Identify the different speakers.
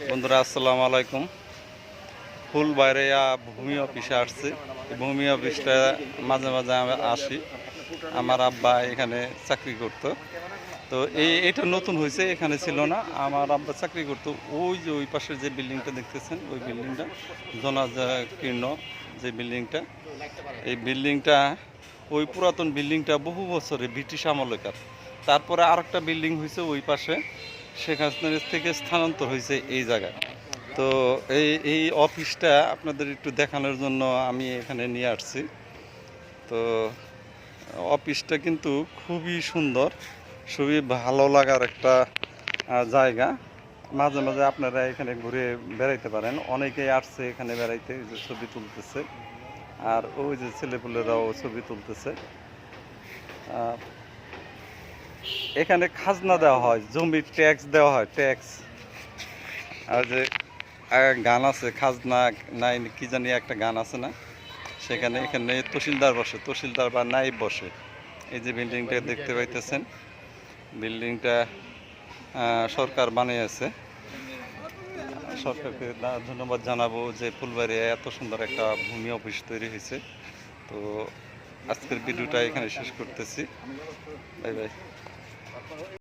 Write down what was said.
Speaker 1: বন্ধুরা আসসালামু আলাইকুম। ফুলবাড়িয়া ভূমি অফিসে আসছি। ভূমি অফিসটা মাঝে মাঝে আমি আসি। আমার আব্বা এখানে চাকরি করতো। তো এটা নতুন হয়েছে, এখানে ছিল না। আমার আব্বা চাকরি করতো ওই যে ওই পাশের যে বিল্ডিংটা দেখতেছেন, ওই বিল্ডিংটা জনাকীর্ণ যে বিল্ডিংটা, এই বিল্ডিংটা ওই পুরাতন বিল্ডিংটা বহু বছরে ব্রিটিশ আমলকার। তারপরে আরেকটা বিল্ডিং হয়েছে ওই পাশে, সেখানে থেকে স্থানান্তর হয়েছে এই জায়গায়। তো এই অফিসটা আপনাদের একটু দেখানোর জন্য আমি এখানে নিয়ে আসছি। তো অফিসটা কিন্তু খুবই সুন্দর, খুবই ভালো লাগার একটা জায়গা। মাঝে মাঝে আপনারা এখানে ঘুরে বেড়াইতে পারেন। অনেকেই আসছে এখানে বেড়াইতে, যে ছবি তুলতেছে, আর ওই যে ছেলেপুলেরাও ছবি তুলতেছে। এখানে খাজনা দেওয়া হয়, জমির ট্যাক্স দেওয়া হয়, ট্যাক্স। আর যে গান আছে, খাজনা নাই কি জানি একটা গান আছে না, সেখানে এখানে তহসিলদার বসে, তহসিলদার বা নাইব বসে। এই যে বিল্ডিংটা দেখতে পাইতেছেন, বিল্ডিংটা সরকার বানিয়েছে। সরকারকে ধন্যবাদ জানাবো যে ফুলবাড়িয়া এত সুন্দর একটা ভূমি অফিস তৈরি হয়েছে। তো আজকের ভিডিওটা এখানে শেষ করতেছি। Bye bye.